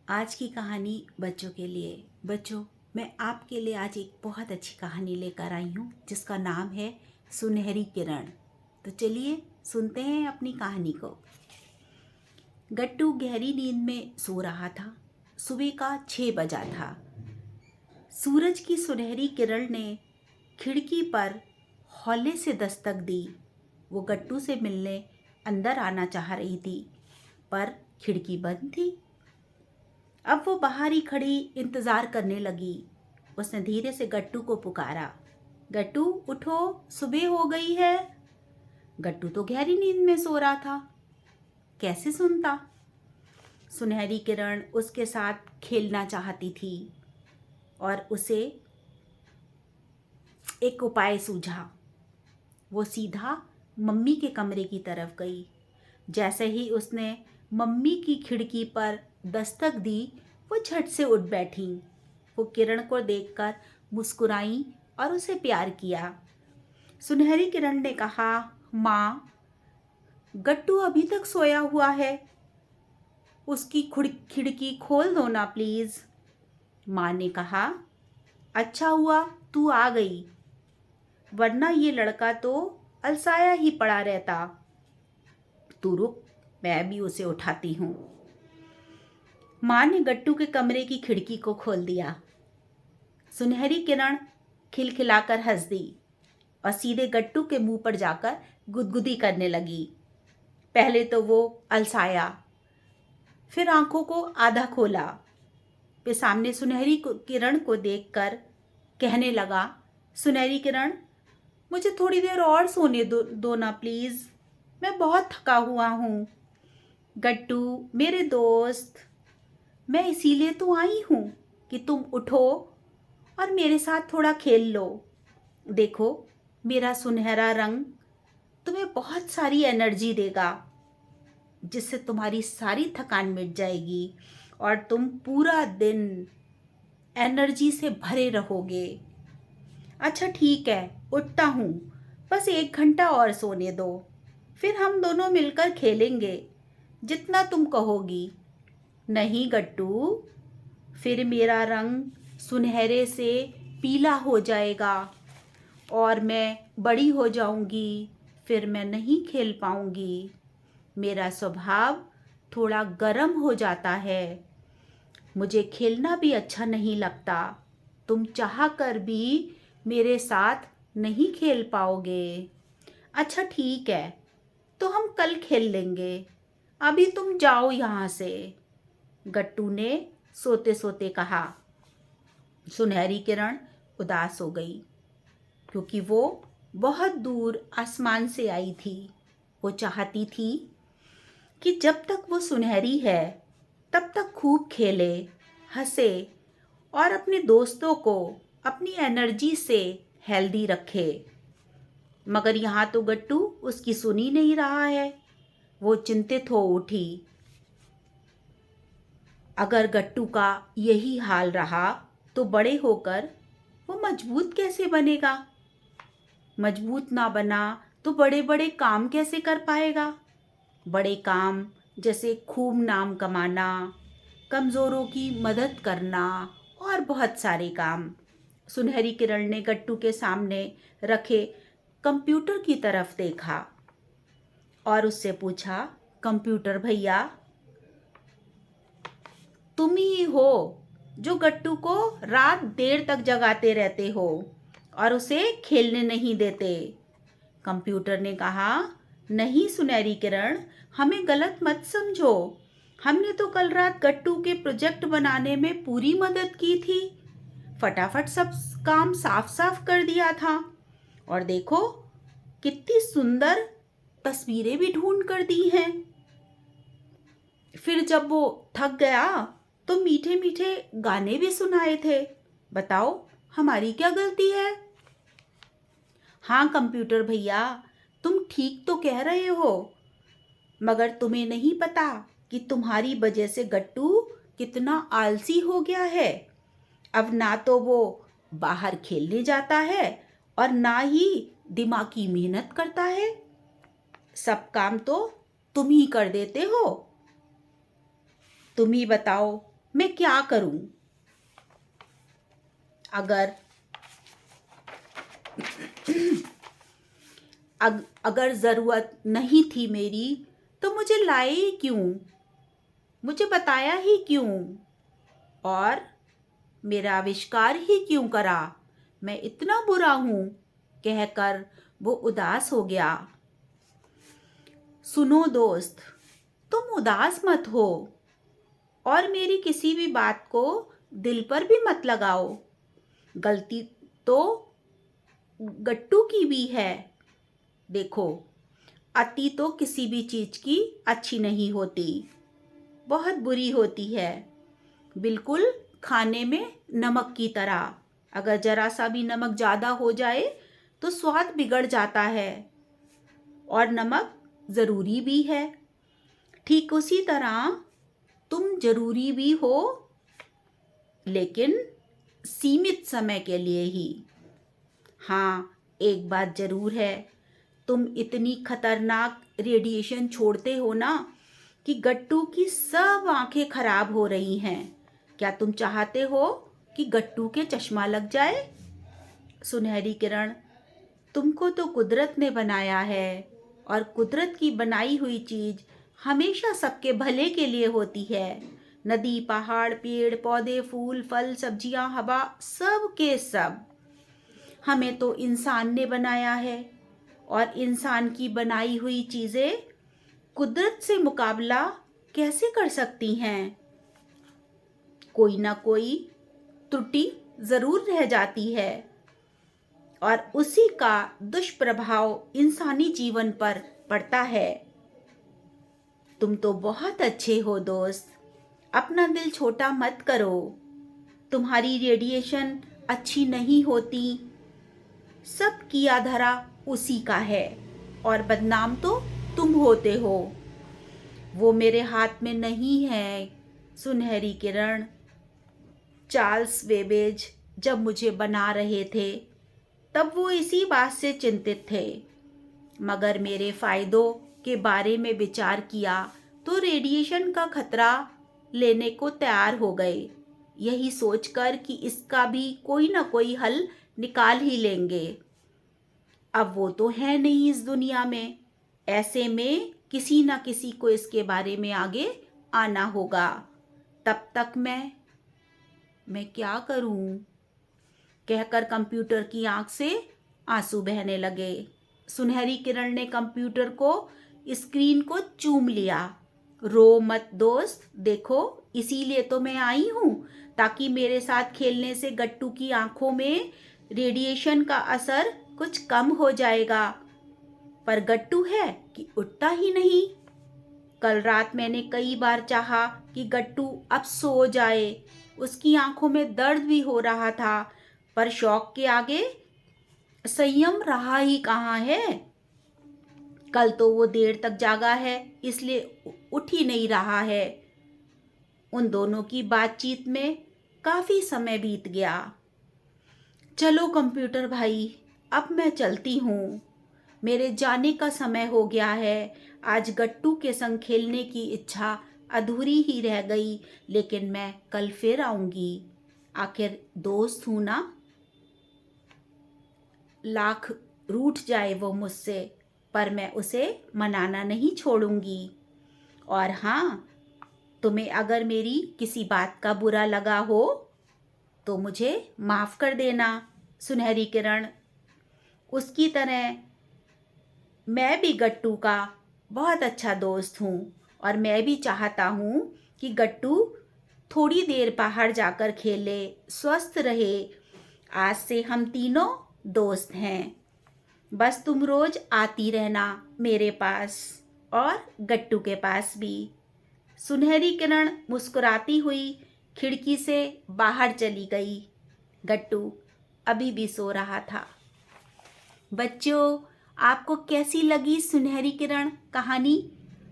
आज की कहानी बच्चों के लिए। बच्चों, मैं आपके लिए आज एक बहुत अच्छी कहानी लेकर आई हूँ जिसका नाम है सुनहरी किरण। तो चलिए सुनते हैं अपनी कहानी को। गट्टू गहरी नींद में सो रहा था। सुबह का 6 बजा था। सूरज की सुनहरी किरण ने खिड़की पर हौले से दस्तक दी। वो गट्टू से मिलने अंदर आना चाह रही थी, पर खिड़की बंद थी। अब वो बाहर ही खड़ी इंतजार करने लगी। उसने धीरे से गट्टू को पुकारा, गट्टू उठो, सुबह हो गई है। गट्टू तो गहरी नींद में सो रहा था, कैसे सुनता। सुनहरी किरण उसके साथ खेलना चाहती थी और उसे एक उपाय सूझा। वो सीधा मम्मी के कमरे की तरफ गई। जैसे ही उसने मम्मी की खिड़की पर दस्तक दी, वो झट से उठ बैठी। वो किरण को देखकर मुस्कुराई और उसे प्यार किया। सुनहरी किरण ने कहा, माँ, गट्टू अभी तक सोया हुआ है, उसकी खिड़की खोल दो ना प्लीज। माँ ने कहा, अच्छा हुआ तू आ गई, वरना ये लड़का तो अलसाया ही पड़ा रहता। तू रुक, मैं भी उसे उठाती हूँ। माँ ने गट्टू के कमरे की खिड़की को खोल दिया। सुनहरी किरण खिलखिलाकर हंस दी और सीधे गट्टू के मुंह पर जाकर गुदगुदी करने लगी। पहले तो वो अलसाया, फिर आंखों को आधा खोला, फिर सामने सुनहरी किरण को देखकर कहने लगा, सुनहरी किरण, मुझे थोड़ी देर और सोने दो ना प्लीज, मैं बहुत थका हुआ हूँ। गट्टू मेरे दोस्त, मैं इसीलिए तो आई हूँ कि तुम उठो और मेरे साथ थोड़ा खेल लो। देखो, मेरा सुनहरा रंग तुम्हें बहुत सारी एनर्जी देगा, जिससे तुम्हारी सारी थकान मिट जाएगी और तुम पूरा दिन एनर्जी से भरे रहोगे। अच्छा ठीक है, उठता हूँ, बस 1 घंटा और सोने दो, फिर हम दोनों मिलकर खेलेंगे, जितना तुम कहोगी। नहीं गट्टू, फिर मेरा रंग सुनहरे से पीला हो जाएगा और मैं बड़ी हो जाऊंगी, फिर मैं नहीं खेल पाऊंगी। मेरा स्वभाव थोड़ा गर्म हो जाता है, मुझे खेलना भी अच्छा नहीं लगता। तुम चाह कर भी मेरे साथ नहीं खेल पाओगे। अच्छा ठीक है, तो हम कल खेल लेंगे, अभी तुम जाओ यहाँ से, गट्टू ने सोते सोते कहा। सुनहरी किरण उदास हो गई, क्योंकि वो बहुत दूर आसमान से आई थी। वो चाहती थी कि जब तक वो सुनहरी है तब तक खूब खेले, हंसे और अपने दोस्तों को अपनी एनर्जी से हेल्दी रखे। मगर यहाँ तो गट्टू उसकी सुन ही नहीं रहा है। वो चिंतित हो उठी। अगर गट्टू का यही हाल रहा तो बड़े होकर वो मजबूत कैसे बनेगा? मजबूत ना बना तो बड़े बड़े काम कैसे कर पाएगा? बड़े काम जैसे खूब नाम कमाना, कमज़ोरों की मदद करना और बहुत सारे काम। सुनहरी किरण ने गट्टू के सामने रखे कंप्यूटर की तरफ देखा और उससे पूछा, कंप्यूटर भैया, तुम ही हो जो गट्टू को रात देर तक जगाते रहते हो और उसे खेलने नहीं देते। कंप्यूटर ने कहा, नहीं सुनहरी किरण, हमें गलत मत समझो, हमने तो कल रात गट्टू के प्रोजेक्ट बनाने में पूरी मदद की थी, फटाफट सब काम साफ साफ कर दिया था और देखो कितनी सुंदर तस्वीरें भी ढूंढ कर दी हैं। फिर जब वो थक गया तो मीठे मीठे गाने भी सुनाए थे। बताओ हमारी क्या गलती है? हाँ कंप्यूटर भैया, तुम ठीक तो कह रहे हो, मगर तुम्हें नहीं पता कि तुम्हारी वजह से गट्टू कितना आलसी हो गया है। अब ना तो वो बाहर खेलने जाता है और ना ही दिमागी मेहनत करता है। सब काम तो तुम ही कर देते हो। तुम ही बताओ, मैं क्या करूं? अगर अगर ज़रूरत नहीं थी मेरी तो मुझे लाए ही क्यों? मुझे बताया ही क्यों? और मेरा आविष्कार ही क्यों करा? मैं इतना बुरा हूं? कहकर वो उदास हो गया। सुनो दोस्त, तुम उदास मत हो और मेरी किसी भी बात को दिल पर भी मत लगाओ। गलती तो गट्टू की भी है। देखो, अति तो किसी भी चीज़ की अच्छी नहीं होती, बहुत बुरी होती है। बिल्कुल खाने में नमक की तरह, अगर जरा सा भी नमक ज़्यादा हो जाए तो स्वाद बिगड़ जाता है और नमक ज़रूरी भी है। ठीक उसी तरह तुम ज़रूरी भी हो, लेकिन सीमित समय के लिए ही। हाँ, एक बात ज़रूर है, तुम इतनी खतरनाक रेडिएशन छोड़ते हो ना कि गट्टू की सब आंखें खराब हो रही हैं। क्या तुम चाहते हो कि गट्टू के चश्मा लग जाए? सुनहरी किरण, तुमको तो कुदरत ने बनाया है और कुदरत की बनाई हुई चीज़ हमेशा सबके भले के लिए होती है। नदी, पहाड़, पेड़, पौधे, फूल, फल, सब्जियां, हवा, सब के सब हमें तो इंसान ने बनाया है और इंसान की बनाई हुई चीज़ें कुदरत से मुकाबला कैसे कर सकती हैं? कोई ना कोई त्रुटि ज़रूर रह जाती है और उसी का दुष्प्रभाव इंसानी जीवन पर पड़ता है। तुम तो बहुत अच्छे हो दोस्त, अपना दिल छोटा मत करो। तुम्हारी रेडिएशन अच्छी नहीं होती, सब किया धरा उसी का है और बदनाम तो तुम होते हो। वो मेरे हाथ में नहीं है सुनहरी किरण। चार्ल्स वेबेज जब मुझे बना रहे थे तब वो इसी बात से चिंतित थे, मगर मेरे फ़ायदों के बारे में विचार किया तो रेडिएशन का खतरा लेने को तैयार हो गए, यही सोचकर कि इसका भी कोई ना कोई हल निकाल ही लेंगे। अब वो तो है नहीं इस दुनिया में, ऐसे में किसी ना किसी को इसके बारे में आगे आना होगा। तब तक मैं क्या करूं? कहकर कंप्यूटर की आंख से आंसू बहने लगे। सुनहरी किरण ने कंप्यूटर को स्क्रीन को चूम लिया। रो मत दोस्त, देखो इसीलिए तो मैं आई हूँ, ताकि मेरे साथ खेलने से गट्टू की आंखों में रेडिएशन का असर कुछ कम हो जाएगा। पर गट्टू है कि उठता ही नहीं। कल रात मैंने कई बार चाहा कि गट्टू अब सो जाए, उसकी आंखों में दर्द भी हो रहा था, पर शौक के आगे संयम रहा ही कहाँ है। कल तो वो देर तक जागा है, इसलिए उठ ही नहीं रहा है। उन दोनों की बातचीत में काफी समय बीत गया। चलो कंप्यूटर भाई, अब मैं चलती हूँ, मेरे जाने का समय हो गया है। आज गट्टू के संग खेलने की इच्छा अधूरी ही रह गई, लेकिन मैं कल फिर आऊंगी। आखिर दोस्त हूं ना। लाख रूठ जाए वो मुझसे, पर मैं उसे मनाना नहीं छोड़ूंगी। और हाँ, तुम्हें अगर मेरी किसी बात का बुरा लगा हो तो मुझे माफ़ कर देना सुनहरी किरण। उसकी तरह मैं भी गट्टू का बहुत अच्छा दोस्त हूँ और मैं भी चाहता हूँ कि गट्टू थोड़ी देर बाहर जाकर खेले, स्वस्थ रहे। आज से हम तीनों दोस्त हैं। बस तुम रोज आती रहना मेरे पास और गट्टू के पास भी। सुनहरी किरण मुस्कुराती हुई खिड़की से बाहर चली गई। गट्टू अभी भी सो रहा था। बच्चों, आपको कैसी लगी सुनहरी किरण कहानी?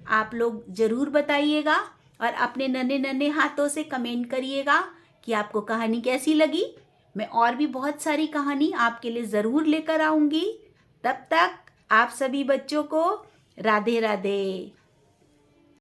आप लोग ज़रूर बताइएगा और अपने नन्हे नन्हे हाथों से कमेंट करिएगा कि आपको कहानी कैसी लगी। मैं और भी बहुत सारी कहानी आपके लिए ज़रूर लेकर आऊँगी। तब तक आप सभी बच्चों को राधे राधे।